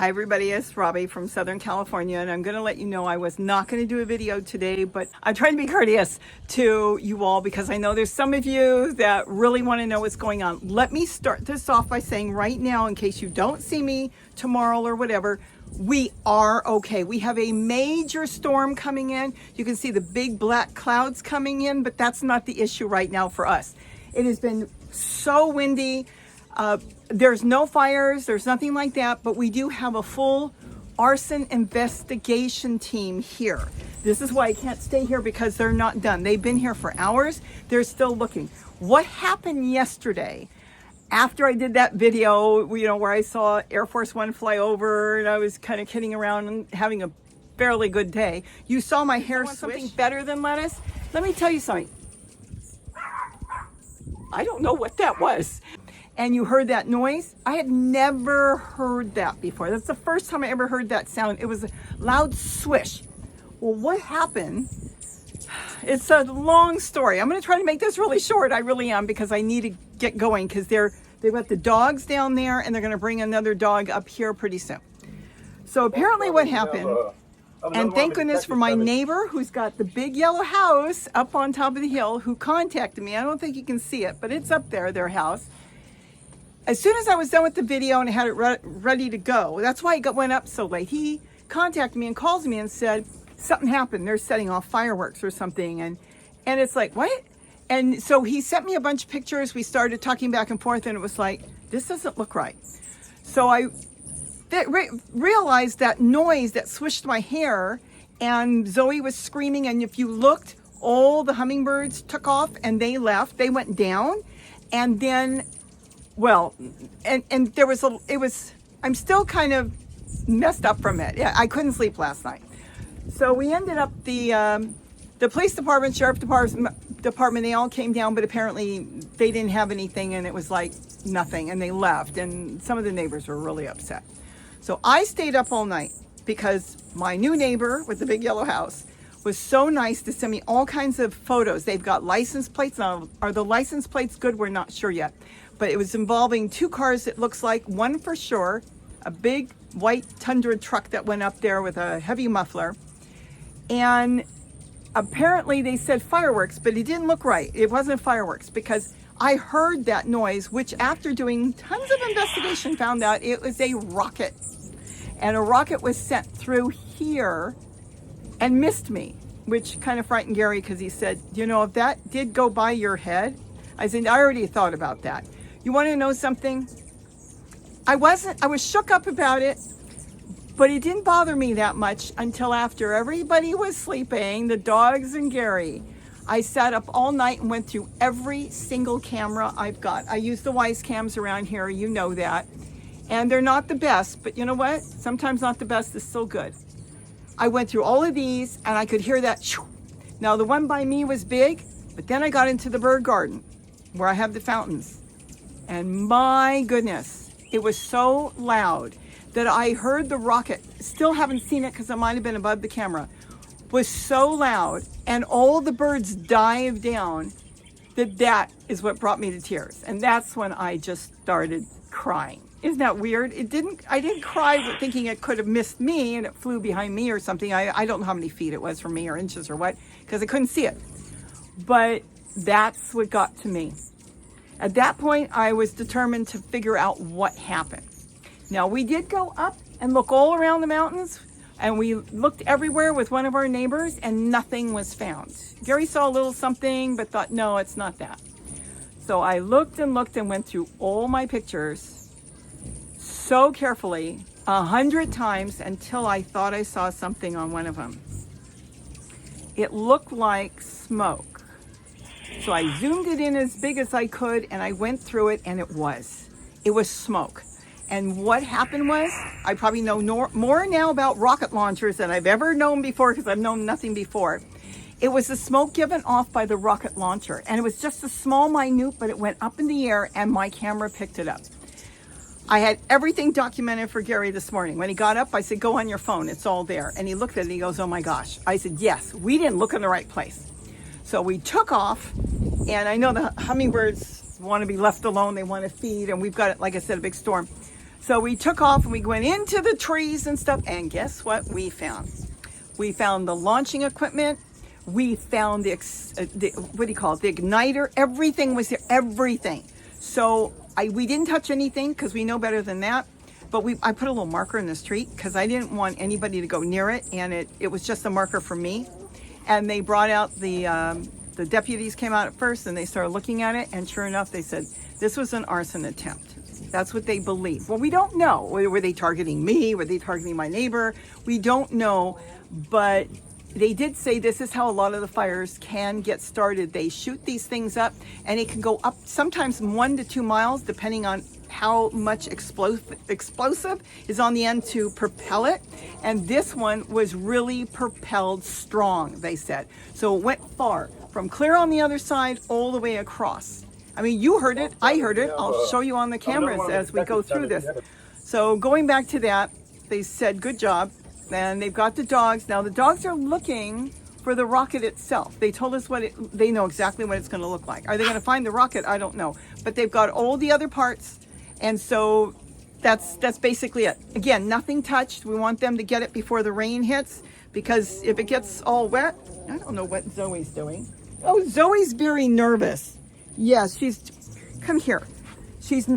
Hi everybody, it's Robbie from Southern California, and I'm going to let you know I was not going to do a video today, but I'm trying to be courteous to you all because I know there's some of you that really want to know what's going on. Let me start this off by saying right now, in case you don't see me tomorrow or whatever, we are okay. We have a major storm coming in. You can see the big black clouds coming in, but that's not the issue right now for us. It has been so windy. There's no fires, there's nothing like that, but we do have a full arson investigation team here. This is why I can't stay here, because they're not done. They've been here for hours. They're still looking. What happened yesterday after I did that video, you know, where I saw Air Force One fly over and I was kind of kidding around and having a fairly good day. You saw my hair switch. Something better than lettuce? Let me tell you something. I don't know what that was. And you heard that noise? I had never heard that before. That's the first time I ever heard that sound. It was a loud swish. Well, what happened? It's a long story. I'm going to try to make this really short. I really am, because I need to get going, because they've got the dogs down there and they're going to bring another dog up here pretty soon. So apparently what happened, and thank goodness for my neighbor who's got the big yellow house up on top of the hill, who contacted me. I don't think you can see it, but it's up there, their house. As soon as I was done with the video and I had it ready to go, that's why it went up so late. He contacted me and calls me and said, something happened. They're setting off fireworks or something. And it's like, what? And so he sent me a bunch of pictures. We started talking back and forth, and it was like, this doesn't look right. So I realized that noise that swished my hair, and Zoe was screaming. And if you looked, all the hummingbirds took off and they left. They went down. And then, well, and there was I'm still kind of messed up from it. Yeah, I couldn't sleep last night. So we ended up, the police department, sheriff department, they all came down, but apparently they didn't have anything, and it was like nothing, and they left, and some of the neighbors were really upset. So I stayed up all night because my new neighbor with the big yellow house was so nice to send me all kinds of photos. They've got license plates. Now, are the license plates good? We're not sure yet. But it was involving two cars, it looks like. One for sure, a big white Tundra truck that went up there with a heavy muffler. And apparently they said fireworks, but it didn't look right. It wasn't fireworks, because I heard that noise, which after doing tons of investigation found out it was a rocket. And a rocket was sent through here and missed me, which kind of frightened Gary, because he said, you know, if that did go by your head, I said, I already thought about that. You want to know something? I was shook up about it, but it didn't bother me that much until after everybody was sleeping, the dogs and Gary. I sat up all night and went through every single camera I've got. I use the Wise cams around here, you know that. And they're not the best, but you know what? Sometimes not the best is still good. I went through all of these and I could hear that. Now the one by me was big, but then I got into the bird garden where I have the fountains. And my goodness, it was so loud that I heard the rocket. Still haven't seen it because it might have been above the camera. Was so loud, and all the birds dived down, that is what brought me to tears. And that's when I just started crying. Isn't that weird? I didn't cry thinking it could have missed me and it flew behind me or something. I don't know how many feet it was from me or inches or what, because I couldn't see it. But that's what got to me. At that point, I was determined to figure out what happened. Now, we did go up and look all around the mountains, and we looked everywhere with one of our neighbors, and nothing was found. Gary saw a little something, but thought, no, it's not that. So I looked and looked and went through all my pictures so carefully 100 times until I thought I saw something on one of them. It looked like smoke. So I zoomed it in as big as I could, and I went through it, and it was smoke. And what happened was, I probably know more now about rocket launchers than I've ever known before, because I've known nothing before. It was the smoke given off by the rocket launcher, and it was just a small minute, but it went up in the air, and my camera picked it up. I had everything documented for Gary this morning. When he got up, I said, go on your phone, it's all there. And he looked at it and he goes, oh my gosh. I said, yes, we didn't look in the right place. So we took off, and I know the hummingbirds want to be left alone. They want to feed, and we've got, like I said, a big storm. So we took off and we went into the trees and stuff. And guess what we found? We found the launching equipment. We found the what do you call it? The igniter. Everything was there. Everything. So we didn't touch anything because we know better than that. But I put a little marker in the street because I didn't want anybody to go near it. And it was just a marker for me. And they brought out the deputies came out at first and they started looking at it. And sure enough, they said, this was an arson attempt. That's what they believe. Well, we don't know. Were they targeting me? Were they targeting my neighbor? We don't know. But they did say this is how a lot of the fires can get started. They shoot these things up and it can go up sometimes 1 to 2 miles, depending on how much explosive is on the end to propel it. And this one was really propelled strong, they said. So it went far, from clear on the other side all the way across. I mean, you heard it, I heard it. I'll show you on the cameras as we go through this. So going back to that, they said, good job. And they've got the dogs. Now the dogs are looking for the rocket itself. They told us they know exactly what it's going to look like. Are they going to find the rocket? I don't know. But they've got all the other parts. And so that's basically it. Again, nothing touched. We want them to get it before the rain hits, because if it gets all wet, I don't know what Zoe's doing. Oh, Zoe's very nervous. Yes, come here. She's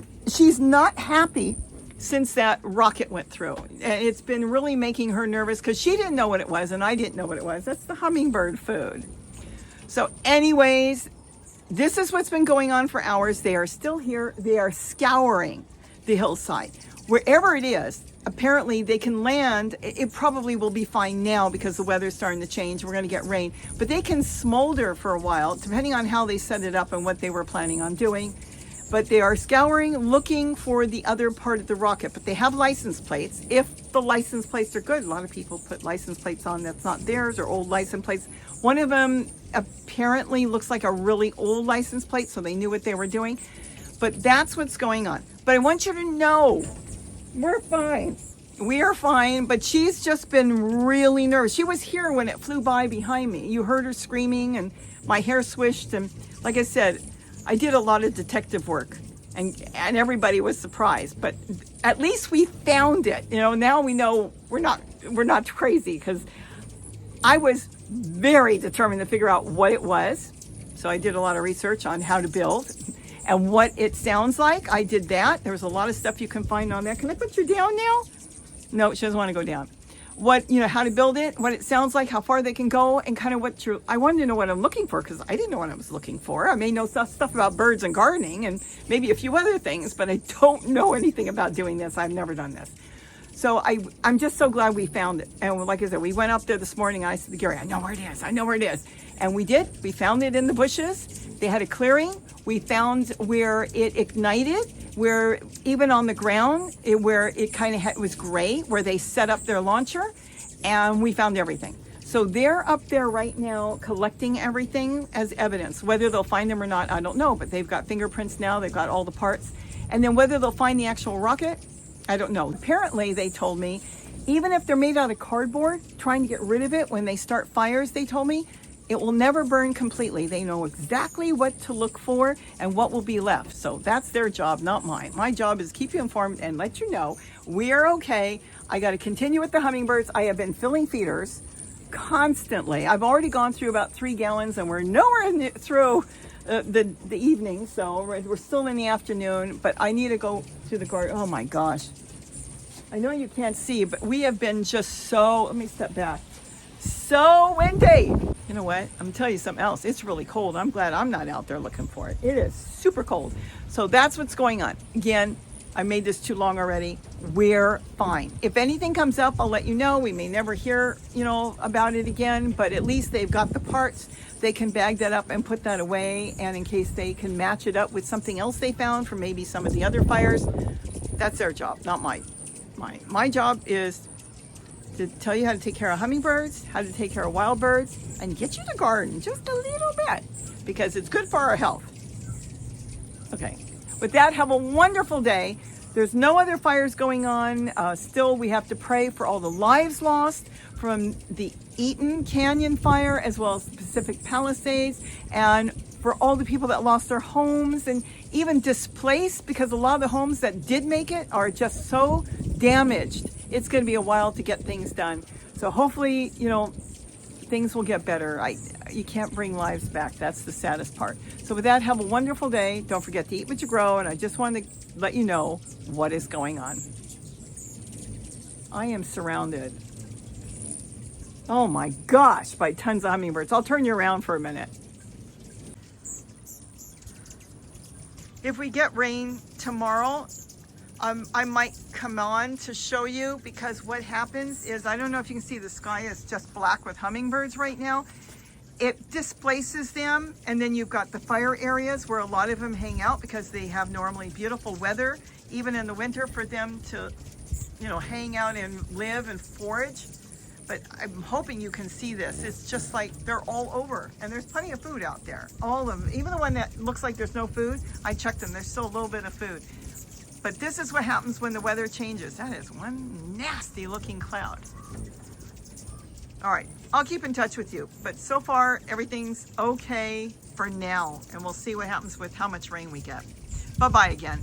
not happy since that rocket went through. And it's been really making her nervous because she didn't know what it was and I didn't know what it was. That's the hummingbird food. So anyways, this is what's been going on for hours. They are still here. They are scouring the hillside. Wherever it is, apparently they can land. It probably will be fine now because the weather's starting to change. We're going to get rain. But they can smolder for a while, depending on how they set it up and what they were planning on doing. But they are scouring, looking for the other part of the rocket. But they have license plates. If the license plates are good, a lot of people put license plates on that's not theirs, or old license plates. One of them apparently looks like a really old license plate, so they knew what they were doing. But that's what's going on. But I want you to know, we're fine. We are fine, but she's just been really nervous. She was here when it flew by behind me. You heard her screaming and my hair swished. And like I said, I did a lot of detective work and everybody was surprised, but at least we found it. You know, now we know we're not crazy, because I was very determined to figure out what it was. So I did a lot of research on how to build and what it sounds like. I did that. There was a lot of stuff you can find on there. Can I put you down now? No, she doesn't want to go down. How to build it, what it sounds like, how far they can go, and kind of I wanted to know what I'm looking for, because I didn't know what I was looking for. I may know stuff about birds and gardening and maybe a few other things, but I don't know anything about doing this. I've never done this. So I'm just so glad we found it. And like I said, we went up there this morning. I said to Gary, I know where it is. I know where it is. And we did. We found it in the bushes. They had a clearing. We found where it ignited, where even on the ground, where it kind of was gray, where they set up their launcher, and we found everything. So they're up there right now collecting everything as evidence. Whether they'll find them or not, I don't know, but they've got fingerprints now. They've got all the parts. And then whether they'll find the actual rocket, I don't know. Apparently, they told me, even if they're made out of cardboard, trying to get rid of it when they start fires, they told me, it will never burn completely. They know exactly what to look for and what will be left. So that's their job, not mine. My job is keep you informed and let you know we are okay. I got to continue with the hummingbirds. I have been filling feeders constantly. I've already gone through about 3 gallons and we're nowhere through the evening. So we're still in the afternoon, but I need to go to the garden. Oh my gosh. I know you can't see, but we have been just let me step back. So windy. You know what? I'm gonna tell you something else. It's really cold. I'm glad I'm not out there looking for it. It is super cold. So that's what's going on. Again, I made this too long already. We're fine. If anything comes up, I'll let you know. We may never hear, about it again, but at least they've got the parts. They can bag that up and put that away. And in case they can match it up with something else they found from maybe some of the other fires, that's their job, not mine. My job is to tell you how to take care of hummingbirds, how to take care of wild birds, and get you to garden just a little bit, because it's good for our health. Okay, with that, have a wonderful day. There's no other fires going on. Still, we have to pray for all the lives lost from the Eaton Canyon fire, as well as the Pacific Palisades, and for all the people that lost their homes and even displaced, because a lot of the homes that did make it are just so damaged. It's going to be a while to get things done. So hopefully, you know, things will get better. You can't bring lives back. That's the saddest part. So with that, have a wonderful day. Don't forget to eat what you grow. And I just wanted to let you know what is going on. I am surrounded, oh my gosh, by tons of hummingbirds. I'll turn you around for a minute. If we get rain tomorrow, I might come on to show you, because what happens is, I don't know if you can see, the sky is just black with hummingbirds right now. It displaces them, and then you've got the fire areas where a lot of them hang out because they have normally beautiful weather, even in the winter, for them to, you know, hang out and live and forage. But I'm hoping you can see this. It's just like they're all over, and there's plenty of food out there. All of them, even the one that looks like there's no food, I checked them, there's still a little bit of food. But this is what happens when the weather changes. That is one nasty looking cloud. All right, I'll keep in touch with you. But so far, everything's okay for now. And we'll see what happens with how much rain we get. Bye-bye again.